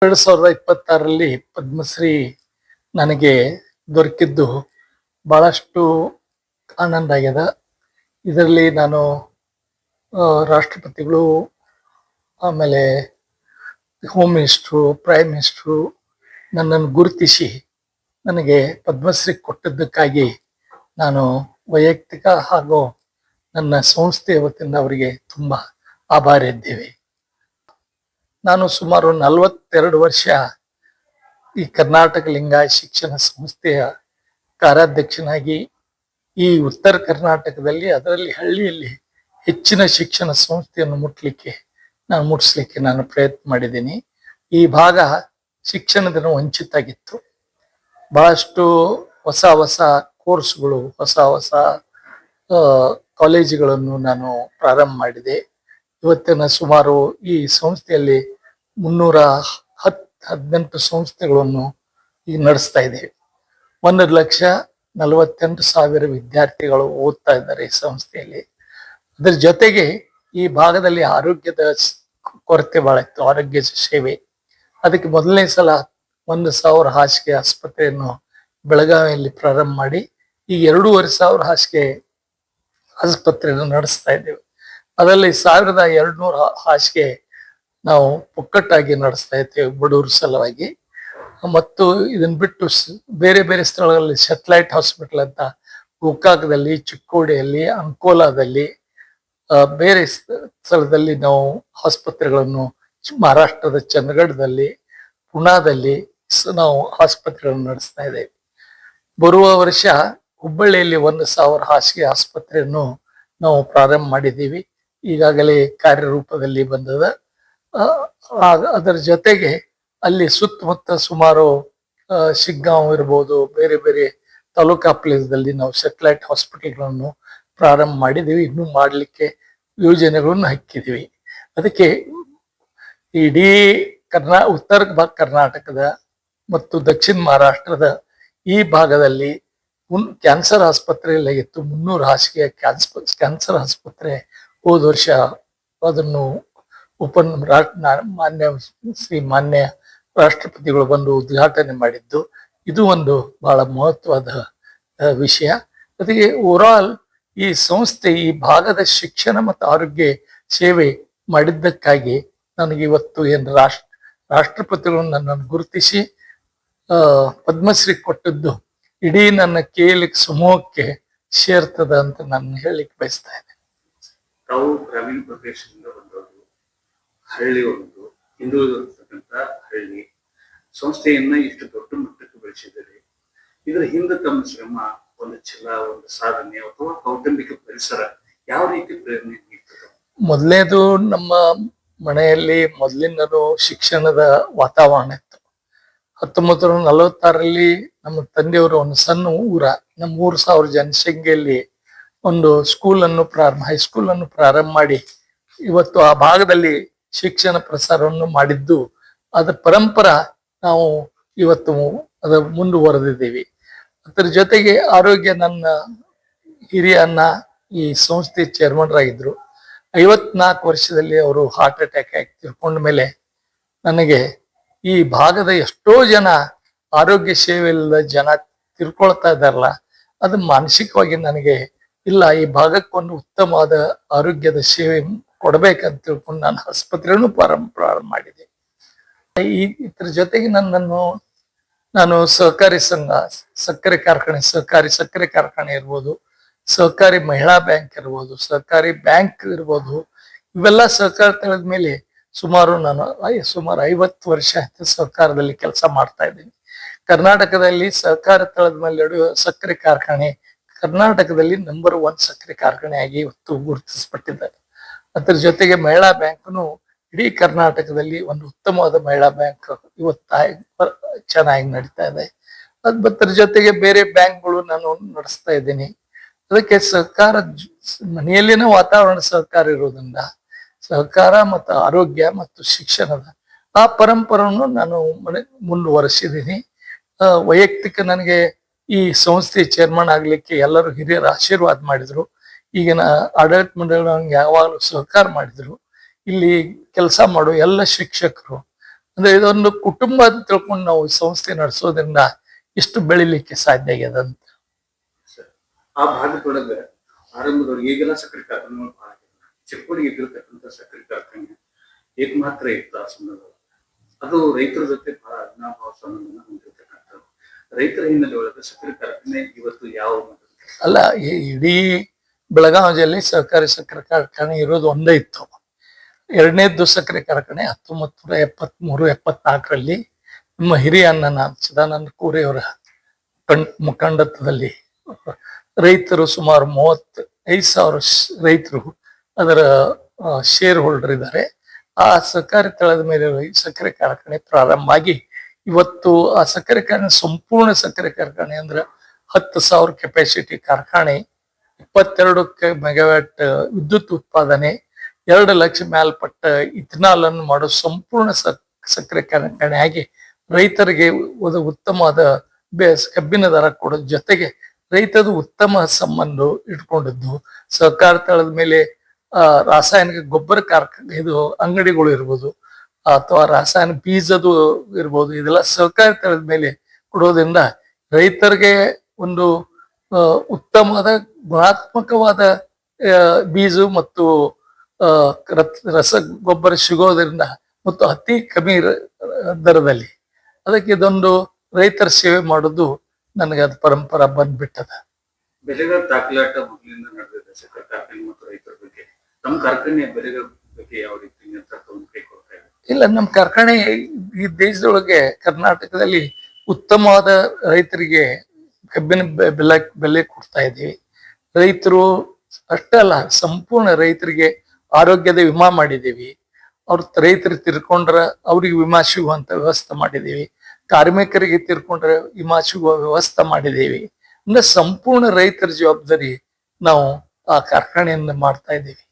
2026ರಲ್ಲಿ ಪದ್ಮಶ್ರೀ ನನಗೆ ದೊರಕಿದ್ದು ಬಹಳಷ್ಟು ಆನಂದ ಆಗ್ಯದ. ಇದರಲ್ಲಿ ನಾನು ರಾಷ್ಟ್ರಪತಿಗಳು, ಆಮೇಲೆ ಹೋಮ್ ಮಿನಿಸ್ಟ್ರು, ಪ್ರೈಮ್ ಮಿನಿಸ್ಟ್ರು ನನ್ನನ್ನು ಗುರುತಿಸಿ ನನಗೆ ಪದ್ಮಶ್ರೀ ಕೊಟ್ಟದ್ದಕ್ಕಾಗಿ ನಾನು ವೈಯಕ್ತಿಕ ಹಾಗೂ ನನ್ನ ಸಂಸ್ಥೆಯ ವತಿಯಿಂದ ಅವರಿಗೆ ತುಂಬ ಆಭಾರಿ ಇದ್ದೇವೆ. ನಾನು ಸುಮಾರು 42 ವರ್ಷ ಈ ಕರ್ನಾಟಕ ಲಿಂಗಾಯತ ಶಿಕ್ಷಣ ಸಂಸ್ಥೆಯ ಕಾರ್ಯಾಧ್ಯಕ್ಷನಾಗಿ ಈ ಉತ್ತರ ಕರ್ನಾಟಕದಲ್ಲಿ, ಅದರಲ್ಲಿ ಹಳ್ಳಿಯಲ್ಲಿ ಹೆಚ್ಚಿನ ಶಿಕ್ಷಣ ಸಂಸ್ಥೆಯನ್ನು ಮುಟ್ಟಿಸ್ಲಿಕ್ಕೆ ನಾನು ಪ್ರಯತ್ನ ಮಾಡಿದ್ದೀನಿ. ಈ ಭಾಗ ಶಿಕ್ಷಣದಿಂದ ವಂಚಿತ ಆಗಿತ್ತು. ಬಹಳಷ್ಟು ಹೊಸ ಹೊಸ ಕೋರ್ಸ್ಗಳು, ಹೊಸ ಕಾಲೇಜುಗಳನ್ನು ನಾನು ಪ್ರಾರಂಭ ಮಾಡಿದೆ. ಇವತ್ತಿನ ಸುಮಾರು ಈ ಸಂಸ್ಥೆಯಲ್ಲಿ 318 ಸಂಸ್ಥೆಗಳನ್ನು ಈಗ ನಡೆಸ್ತಾ ಇದ್ದೇವೆ. 1,48,000 ವಿದ್ಯಾರ್ಥಿಗಳು ಓದ್ತಾ ಇದ್ದಾರೆ ಈ ಸಂಸ್ಥೆಯಲ್ಲಿ. ಅದರ ಜೊತೆಗೆ ಈ ಭಾಗದಲ್ಲಿ ಆರೋಗ್ಯದ ಕೊರತೆ ಬಹಳ ಇತ್ತು, ಆರೋಗ್ಯ ಸೇವೆ. ಅದಕ್ಕೆ ಮೊದಲನೇ ಸಲ 1,000 ಹಾಸಿಗೆ ಆಸ್ಪತ್ರೆಯನ್ನು ಬೆಳಗಾವಿಯಲ್ಲಿ ಪ್ರಾರಂಭ ಮಾಡಿ ಈಗ 2,500 ಹಾಸಿಗೆ ಆಸ್ಪತ್ರೆಯನ್ನು ನಡೆಸ್ತಾ ಇದ್ದೇವೆ. ಅದರಲ್ಲಿ 1,200 ಹಾಸಿಗೆ ನಾವು ಪುಕ್ಕಟ್ಟಾಗಿ ನಡೆಸ್ತಾ ಇದ್ದೇವೆ ಬಡವರ ಸಲುವಾಗಿ. ಮತ್ತು ಇದನ್ನ ಬಿಟ್ಟು ಬೇರೆ ಬೇರೆ ಸ್ಥಳಗಳಲ್ಲಿ ಸ್ಯಾಟಲೈಟ್ ಹಾಸ್ಪಿಟಲ್ ಅಂತ ಗೋಕಾಕದಲ್ಲಿ, ಚಿಕ್ಕೋಡಿಯಲ್ಲಿ, ಅಂಕೋಲಾದಲ್ಲಿ, ಬೇರೆ ಸ್ಥಳದಲ್ಲಿ ನಾವು ಆಸ್ಪತ್ರೆಗಳನ್ನು, ಮಹಾರಾಷ್ಟ್ರದ ಚಂದಗಢದಲ್ಲಿ, ಪುಣಾದಲ್ಲಿ ನಾವು ಆಸ್ಪತ್ರೆಗಳನ್ನು ನಡೆಸ್ತಾ ಇದ್ದೇವೆ. ಬರುವ ವರ್ಷ ಹುಬ್ಬಳ್ಳಿಯಲ್ಲಿ 1,000 ಹಾಸಿಗೆ ಆಸ್ಪತ್ರೆಯನ್ನು ನಾವು ಪ್ರಾರಂಭ ಮಾಡಿದ್ದೀವಿ. ಈಗಾಗಲೇ ಕಾರ್ಯರೂಪದಲ್ಲಿ ಬಂದದ. ಅದರ ಜೊತೆಗೆ ಅಲ್ಲಿ ಸುತ್ತಮುತ್ತ ಸುಮಾರು ಶಿಗ್ಗಾಂವ್ ಇರ್ಬೋದು, ಬೇರೆ ಬೇರೆ ತಾಲೂಕಾ ಪ್ಲೇಸ್ದಲ್ಲಿ ನಾವು ಸ್ಯಾಟಲೈಟ್ ಹಾಸ್ಪಿಟಲ್ಗಳನ್ನು ಪ್ರಾರಂಭ ಮಾಡಿದ್ದೀವಿ. ಇನ್ನೂ ಮಾಡಲಿಕ್ಕೆ ಯೋಜನೆಗಳನ್ನು ಹಾಕಿದ್ದೀವಿ. ಅದಕ್ಕೆ ಇಡೀ ಉತ್ತರ ಕರ್ನಾಟಕದ ಮತ್ತು ದಕ್ಷಿಣ ಮಹಾರಾಷ್ಟ್ರದ ಈ ಭಾಗದಲ್ಲಿ ಕ್ಯಾನ್ಸರ್ ಆಸ್ಪತ್ರೆ ಆಗಿತ್ತು. 300 ಹಾಸಿಗೆ ಕ್ಯಾನ್ಸರ್ ಆಸ್ಪತ್ರೆ ಹೋದ ವರ್ಷ ಅದನ್ನು ಮಾನ್ಯ ರಾಷ್ಟ್ರಪತಿಗಳು ಬಂದು ಉದ್ಘಾಟನೆ ಮಾಡಿದ್ದು. ಇದು ಒಂದು ಬಹಳ ಮಹತ್ವದ ವಿಷಯ. ಅದಕ್ಕೆ ಓವರಾಲ್ ಈ ಸಂಸ್ಥೆ ಈ ಭಾಗದ ಶಿಕ್ಷಣ ಮತ್ತು ಆರೋಗ್ಯ ಸೇವೆ ಮಾಡಿದ್ದಕ್ಕಾಗಿ ನನಗೆ ಇವತ್ತು ರಾಷ್ಟ್ರಪತಿಗಳು ನನ್ನನ್ನು ಗುರುತಿಸಿ ಪದ್ಮಶ್ರೀ ಕೊಟ್ಟದ್ದು ಇಡೀ ನನ್ನ ಕೇಳಿಕ್ ಸಮೂಹಕ್ಕೆ ಸೇರ್ತದ ಅಂತ ನಾನು ಹೇಳಲಿಕ್ಕೆ ಬಯಸ್ತಾ ಇದ್ದೇನೆ. ತಾವು ಗ್ರಾಮೀಣ ಪ್ರದೇಶದಿಂದ ಬಂದವರು, ಹಳ್ಳಿ ಒಂದು ಹಿಂದುಳಿದಿರ್ತಕ್ಕಂಥ ಹಳ್ಳಿ ಸಂಸ್ಥೆಯನ್ನ ಇಷ್ಟು ದೊಡ್ಡ ಮಟ್ಟಕ್ಕೆ ಬೆಳೆಸಿದರೆ ಇದರ ಹಿಂದೆ ತಮ್ಮ ಶ್ರಮ, ಒಂದು ಛಲ, ಒಂದು ಸಾಧನೆ ಅಥವಾ ಕೌಟುಂಬಿಕ ಪರಿಸರ ಯಾವ ರೀತಿ ಪ್ರೇರಣೆ ನೀಡ್ತದೆ? ಮೊದಲನೇದು, ನಮ್ಮ ಮನೆಯಲ್ಲಿ ಮೊದಲಿಂದಲೂ ಶಿಕ್ಷಣದ ವಾತಾವರಣ ಇತ್ತು. 1946ರಲ್ಲಿ ನಮ್ಮ ತಂದೆಯವರು ಒಂದು ಸಣ್ಣ ನಮ್ಮ 3,000 ಜನಸಂಖ್ಯೆಯಲ್ಲಿ ಒಂದು ಹೈಸ್ಕೂಲ್ ಅನ್ನು ಪ್ರಾರಂಭ ಮಾಡಿ ಇವತ್ತು ಆ ಭಾಗದಲ್ಲಿ ಶಿಕ್ಷಣ ಪ್ರಸಾರವನ್ನು ಮಾಡಿದ್ದು, ಅದರ ಪರಂಪರ ನಾವು ಇವತ್ತು ಮುಂದುವರೆದಿದ್ದೀವಿ. ಅದರ ಜೊತೆಗೆ ಆರೋಗ್ಯ, ನನ್ನ ಹಿರಿಯ ಅಣ್ಣ ಈ ಸಂಸ್ಥೆ ಚೇರ್ಮನ್ರಾಗಿದ್ರು. 54 ವರ್ಷದಲ್ಲಿ ಅವರು ಹಾರ್ಟ್ ಅಟ್ಯಾಕ್ ಆಗಿ ತೀರ್ಕೊಂಡ ಮೇಲೆ ನನಗೆ ಈ ಭಾಗದ ಎಷ್ಟೋ ಜನ ಆರೋಗ್ಯ ಸೇವೆ ಇಲ್ಲದ ಜನ ತಿಳ್ಕೊಳ್ತಾ ಇದ್ದಾರಲ್ಲ, ಅದು ಮಾನಸಿಕವಾಗಿ ನನಗೆ ಇಲ್ಲ, ಈ ಭಾಗಕ್ಕೊಂದು ಉತ್ತಮವಾದ ಆರೋಗ್ಯದ ಸೇವೆ ಕೊಡ್ಬೇಕಂತ ತಿಳ್ಕೊಂಡು ನಾನು ಆಸ್ಪತ್ರೆಯನ್ನು ಪ್ರಾರಂಭ ಮಾಡಿದೆ. ಇದ್ರ ಜೊತೆಗೆ ನಾನು ಸಹಕಾರಿ ಸಂಘ, ಸಕ್ಕರೆ ಕಾರ್ಖಾನೆ ಇರ್ಬೋದು, ಸಹಕಾರಿ ಮಹಿಳಾ ಬ್ಯಾಂಕ್ ಇರ್ಬೋದು, ಸಹಕಾರಿ ಬ್ಯಾಂಕ್ ಇರ್ಬೋದು, ಇವೆಲ್ಲ ಸಹಕಾರ ತಳದ ಮೇಲೆ ಸುಮಾರು 50 ವರ್ಷ ಆಯ್ತು ಸಹಕಾರದಲ್ಲಿ ಕೆಲಸ ಮಾಡ್ತಾ ಇದ್ದೀನಿ. ಕರ್ನಾಟಕದಲ್ಲಿ ಸಹಕಾರ ತಳದ ಮೇಲೆ ಸಕ್ಕರೆ ಕಾರ್ಖಾನೆ ಕರ್ನಾಟಕದಲ್ಲಿ ನಂಬರ್ 1 ಸಕ್ಕರೆ ಕಾರ್ಖಾನೆಯಾಗಿ ಇವತ್ತು ಗುರುತಿಸಲ್ಪಟ್ಟಿದ್ದಾರೆ. ಅದರ ಜೊತೆಗೆ ಮಹಿಳಾ ಬ್ಯಾಂಕ್ನು ಇಡೀ ಕರ್ನಾಟಕದಲ್ಲಿ ಒಂದು ಉತ್ತಮವಾದ ಮಹಿಳಾ ಬ್ಯಾಂಕ್ ಇವತ್ತು ಚೆನ್ನಾಗಿ ನಡೀತಾ ಇದೆ. ಅದರ ಜೊತೆಗೆ ಬೇರೆ ಬ್ಯಾಂಕ್ಗಳು ನಾನು ನಡೆಸ್ತಾ ಇದ್ದೀನಿ. ಅದಕ್ಕೆ ಮನೆಯಲ್ಲಿನ ವಾತಾವರಣ ಸಹಕಾರ ಇರೋದ್ರಿಂದ ಸಹಕಾರ ಮತ್ತು ಆರೋಗ್ಯ ಮತ್ತು ಶಿಕ್ಷಣದ ಆ ಪರಂಪರೆಯನ್ನು ನಾನು ಮುಂದುವರೆಸಿದ್ದೀನಿ. ವೈಯಕ್ತಿಕ ನನಗೆ ಈ ಸಂಸ್ಥೆ ಚೇರ್ಮನ್ ಆಗ್ಲಿಕ್ಕೆ ಎಲ್ಲರೂ ಹಿರಿಯರು ಆಶೀರ್ವಾದ ಮಾಡಿದ್ರು. ಈಗಿನ ಆಡಳಿತ ಮಂಡಳಿ ಯಾವಾಗಲೂ ಸಹಕಾರ ಮಾಡಿದ್ರು. ಇಲ್ಲಿ ಕೆಲಸ ಮಾಡೋ ಎಲ್ಲ ಶಿಕ್ಷಕರು, ಅಂದ್ರೆ ಇದೊಂದು ಕುಟುಂಬ ಅಂತ ತಿಳ್ಕೊಂಡು ನಾವು ಸಂಸ್ಥೆ ನಡೆಸೋದ್ರಿಂದ ಇಷ್ಟು ಬೆಳಿಲಿಕ್ಕೆ ಸಾಧ್ಯ ಆಗ್ಯದ ಅಂತ. ಆ ಭಾಗದೊಳಗ ಆರಂಭದೊಳಗೆ ಈಗೆಲ್ಲ ಸಕ್ಕರೆ ಕಾರ್ಖಾನೆಗಳು ಬಹಳ ಚಿಕ್ಕೋಡಿಗೆ ಇದ್ದಿರ್ತಕ್ಕಂಥ ಸಕ್ಕರೆ ಕಾರ್ಖಾನೆ ಏಕಮಾತ್ರ ಇತ್ತು ಆ ಸಂದರ್ಭದಲ್ಲಿ. ಅದು ರೈತರ ಜೊತೆ ಬಹಳ ಅವಿನಾಭಾವ ಸಂಬಂಧನ ಹೊಂದಿರತಕ್ಕಂಥದ್ದು. ರೈತರ ಹಿನ್ನೆಲೆ ಒಳಗೆ ಸಕ್ಕರೆ ಕಾರ್ಖಾನೆ ಇವತ್ತು ಯಾವ ಅಲ್ಲ, ಇಡೀ ಬೆಳಗಾವಿ ಜಿಲ್ಲೆ ಸಹಕಾರಿ ಸಕ್ಕರೆ ಕಾರ್ಖಾನೆ ಇರೋದು ಒಂದೇ ಇತ್ತು. ಎರಡನೇದ್ದು ಸಕ್ಕರೆ ಕಾರ್ಖಾನೆ 1973-74ರಲ್ಲಿ ನಮ್ಮ ಹಿರಿಯ ಅಣ್ಣನ ಸದಾನಂದ ಕೂರೆಯವರ ಮುಖಂಡತ್ವದಲ್ಲಿ ರೈತರು ಸುಮಾರು 35,000 ರೈತರು ಅದರ ಶೇರ್ ಹೋಲ್ಡರ್ ಇದ್ದಾರೆ. ಆ ಸಹಕಾರಿ ತಳದ ಮೇಲೆ ಈ ಸಕ್ಕರೆ ಕಾರ್ಖಾನೆ ಪ್ರಾರಂಭ ಆಗಿ ಇವತ್ತು ಆ ಸಕ್ಕರೆ ಕಾರ್ಖಾನೆ ಸಂಪೂರ್ಣ ಸಕ್ಕರೆ ಕಾರ್ಖಾನೆ ಅಂದ್ರೆ 10,000 ಕೆಪಾಸಿಟಿ ಕಾರ್ಖಾನೆ, 22 ಮೆಗಾವ್ಯಾಟ್ ವಿದ್ಯುತ್ ಉತ್ಪಾದನೆ, 2 ಲಕ್ಷ ಮೇಲ್ಪಟ್ಟ ಇಥನಾಲ್ ಅನ್ನು ಮಾಡೋ ಸಂಪೂರ್ಣ ಸಕ್ಕರೆ ಕಾರ್ಖಾನೆ ಆಗಿ ರೈತರಿಗೆ ಒಂದು ಉತ್ತಮವಾದ ಕಬ್ಬಿನ ದರ ಕೊಡೋದ್ರ ಜೊತೆಗೆ ರೈತದು ಉತ್ತಮ ಸಂಬಂಧ ಇಟ್ಕೊಂಡಿದ್ದು, ಸಹಕಾರ ತಳದ ಮೇಲೆ ರಾಸಾಯನಿಕ ಗೊಬ್ಬರ ಕಾರ್ಖಾನೆ ಇದು ಅಂಗಡಿಗಳು ಇರ್ಬೋದು ಅಥವಾ ರಾಸಾಯನಿಕ ಬೀಜದು ಇರ್ಬೋದು, ಇದೆಲ್ಲ ಸಹಕಾರ ತಳದ ಮೇಲೆ ಕೊಡೋದ್ರಿಂದ ರೈತರಿಗೆ ಒಂದು ಉತ್ತಮವಾದ ಗುಣಾತ್ಮಕವಾದ ಬೀಜ ಮತ್ತು ರಸಗೊಬ್ಬರ ಸಿಗೋದ್ರಿಂದ ಮತ್ತು ಅತಿ ಕಮ್ಮಿ ದರದಲ್ಲಿ ಅದಕ್ಕೆ ಇದೊಂದು ರೈತರ ಸೇವೆ ಮಾಡೋದು ನನಗೆ ಅದು ಪರಂಪರ ಬಂದ್ಬಿಟ್ಟದ. ಬೆಲೆಗಳ ದಾಖಲಾಟ ಮೊದಲಿಂದ ನಡೆದಿದೆ ಸಕ್ಕರೆ ಕಾರ್ಖಾನೆ ಮತ್ತು ರೈತರ ಬಗ್ಗೆ. ನಮ್ಮ ಕಾರ್ಖಾನೆಯ ಬೆಲೆಗಳ ಬಗ್ಗೆ ಯಾವ ರೀತಿ ಕೈ ಕೊಡ್ತಾ ಇದೆ? ಇಲ್ಲ, ನಮ್ಮ ಕಾರ್ಖಾನೆ ಈ ದೇಶದೊಳಗೆ ಕರ್ನಾಟಕದಲ್ಲಿ ಉತ್ತಮವಾದ ರೈತರಿಗೆ ಕಬ್ಬಿನ ಬೆಲೆ ಕೊಡ್ತಾ ಇದ್ದೀವಿ. ರೈತರು ಅಷ್ಟೇ ಅಲ್ಲ, ಸಂಪೂರ್ಣ ರೈತರಿಗೆ ಆರೋಗ್ಯದ ವಿಮಾ ಮಾಡಿದ್ದೀವಿ. ರೈತರು ತಿರ್ಕೊಂಡ್ರ ಅವ್ರಿಗೆ ವಿಮಾ ಸಿಗುವಂತ ವ್ಯವಸ್ಥೆ ಮಾಡಿದ್ದೀವಿ. ಕಾರ್ಮಿಕರಿಗೆ ತಿರ್ಕೊಂಡ್ರೆ ವಿಮಾ ಸಿಗುವ ವ್ಯವಸ್ಥೆ ಮಾಡಿದ್ದೀವಿ. ಅಂದ್ರೆ ಸಂಪೂರ್ಣ ರೈತರ ಜವಾಬ್ದಾರಿ ನಾವು ಆ ಕಾರ್ಖಾನೆಯಿಂದ ಮಾಡ್ತಾ ಇದ್ದೀವಿ.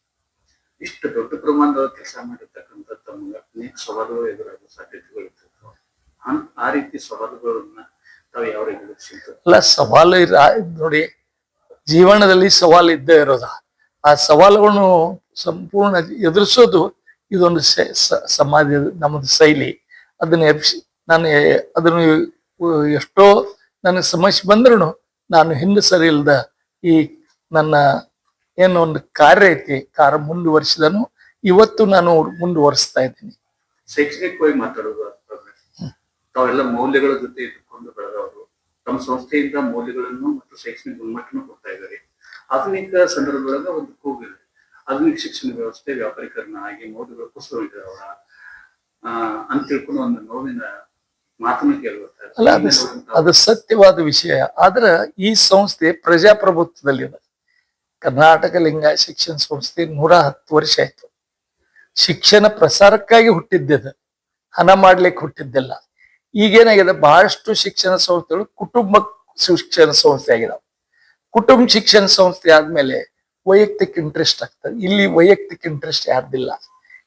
ಇಷ್ಟು ದೊಡ್ಡ ಪ್ರಮಾಣದ ಕೆಲಸ ಮಾಡಿರ್ತಕ್ಕಂಥ ತಮ್ಗೆ ಅನೇಕ ಸವಾಲುಗಳು ಎದುರಾಗುವ ಸಾಧ್ಯತೆಗಳು ಇರ್ತಿರ್ತವೆ. ಆ ರೀತಿ ಸವಾಲುಗಳನ್ನ ತಾವು ಯಾವ ರೀತಿ ಅಲ್ಲ, ಸವಾಲು ನೋಡಿ, ಜೀವನದಲ್ಲಿ ಸವಾಲು ಇದ್ದೇ ಇರೋದ. ಆ ಸವಾಲುಗಳನ್ನು ಸಂಪೂರ್ಣ ಎದುರಿಸೋದು ಇದೊಂದು ಸಮಾಜದ ನಮ್ಮದು ಶೈಲಿ. ಅದನ್ನ ನಾನು ಅದನ್ನು ಎಷ್ಟೋ ನನಗೆ ಸಮಸ್ಯೆ ಬಂದ್ರು ನಾನು ಹಿಂದೆ ಸರಿ ಇಲ್ದ ಈ ನನ್ನ ಏನೋ ಒಂದು ಕಾರ್ಯ ಐತಿ ಮುಂದುವರಿಸಿದನು. ಇವತ್ತು ನಾನು ಮುಂದುವರಿಸ್ತಾ ಇದ್ದೀನಿ. ಶೈಕ್ಷಣಿಕವಾಗಿ ಮಾತಾಡೋದು, ತಾವೆಲ್ಲ ಮೌಲ್ಯಗಳ ಜೊತೆ ಇಟ್ಟುಕೊಂಡು ಬೆಳೆದವರು, ತಮ್ಮ ಸಂಸ್ಥೆಯಿಂದ ಮೌಲ್ಯಗಳನ್ನು ಮತ್ತು ಶೈಕ್ಷಣಿಕ ಗುಣಮಟ್ಟನ ಕೊಡ್ತಾ ಇದ್ದಾರೆ. ಆಧುನಿಕ ಸಂದರ್ಭದೊಳಗ ಒಂದು ಕೂಗಿದೆ, ಆಧುನಿಕ ಶಿಕ್ಷಣ ವ್ಯವಸ್ಥೆ ವ್ಯಾಪಾರೀಕರಣ ಆಗಿ ಮೌಲ್ಯಗಳು ಕುಸಿದೋಗಿದ್ದಾವ ಅಂತ ತಿಳ್ಕೊಂಡು ಒಂದು ನೋವಿನ ಮಾತನ್ನು ಕೇಳುತ್ತಾರೆ. ಅಲ್ಲ, ಅದು ಸತ್ಯವಾದ ವಿಷಯ. ಆದ್ರೆ ಈ ಸಂಸ್ಥೆ ಪ್ರಜಾಪ್ರಭುತ್ವದಲ್ಲಿದೆ. ಕರ್ನಾಟಕ ಲಿಂಗಾಯತ ಶಿಕ್ಷಣ ಸಂಸ್ಥೆ 110 ವರ್ಷ ಆಯ್ತು. ಶಿಕ್ಷಣ ಪ್ರಸಾರಕ್ಕಾಗಿ ಹುಟ್ಟಿದ್ದದ, ಹಣ ಮಾಡ್ಲಿಕ್ಕೆ ಹುಟ್ಟಿದ್ದಿಲ್ಲ. ಈಗೇನಾಗಿದೆ, ಬಹಳಷ್ಟು ಶಿಕ್ಷಣ ಸಂಸ್ಥೆಗಳು ಕುಟುಂಬ ಶಿಕ್ಷಣ ಸಂಸ್ಥೆ ಆಗಿದಾವೆ. ಕುಟುಂಬ ಶಿಕ್ಷಣ ಸಂಸ್ಥೆ ಆದ್ಮೇಲೆ ವೈಯಕ್ತಿಕ ಇಂಟ್ರೆಸ್ಟ್ ಆಗ್ತದೆ. ಇಲ್ಲಿ ವೈಯಕ್ತಿಕ ಇಂಟ್ರೆಸ್ಟ್ ಯಾರ್ದಿಲ್ಲ.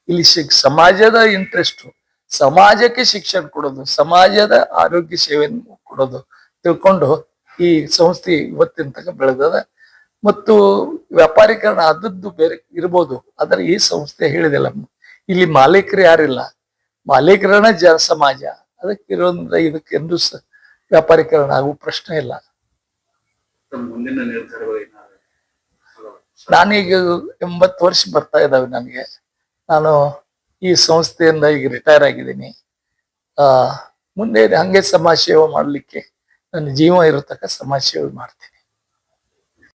ಇಲ್ಲಿ ಸಮಾಜದ ಇಂಟ್ರೆಸ್ಟ್, ಸಮಾಜಕ್ಕೆ ಶಿಕ್ಷಣ ಕೊಡೋದು, ಸಮಾಜದ ಆರೋಗ್ಯ ಸೇವೆಯನ್ನು ಕೊಡೋದು ತಿಳ್ಕೊಂಡು ಈ ಸಂಸ್ಥೆ ಇವತ್ತಿನ ತನಕ ಬೆಳೆದದ. ಮತ್ತು ವ್ಯಾಪಾರೀಕರಣ ಆದದ್ದು ಬೇರೆ ಇರ್ಬೋದು, ಆದ್ರೆ ಈ ಸಂಸ್ಥೆ ಹೇಳಿದಿಲ್ಲ, ಇಲ್ಲಿ ಮಾಲೀಕರು ಯಾರಿಲ್ಲ, ಮಾಲೀಕರನ್ನ ಸಮಾಜ. ಅದಕ್ಕೆ ಇರೋದ್ರಿಂದ ಇದಕ್ಕೆಂದು ವ್ಯಾಪಾರೀಕರಣ ಆಗುವ ಪ್ರಶ್ನೆ ಇಲ್ಲ. ಮುಂದಿನ ನಿರ್ಧಾರಗಳು ನಾನೀಗ 80 ವರ್ಷ ಬರ್ತಾ ಇದ್ದಾವೆ ನನಗೆ. ನಾನು ಈ ಸಂಸ್ಥೆಯಿಂದ ಈಗ ರಿಟೈರ್ ಆಗಿದ್ದೀನಿ. ಮುಂದೆ ಹಂಗೆ ಸಮಾಜ ಸೇವೆ ಮಾಡ್ಲಿಕ್ಕೆ ನನ್ನ ಜೀವ ಇರತಕ್ಕ ಸಮಾಜ ಸೇವೆ ಮಾಡ್ತೀನಿ.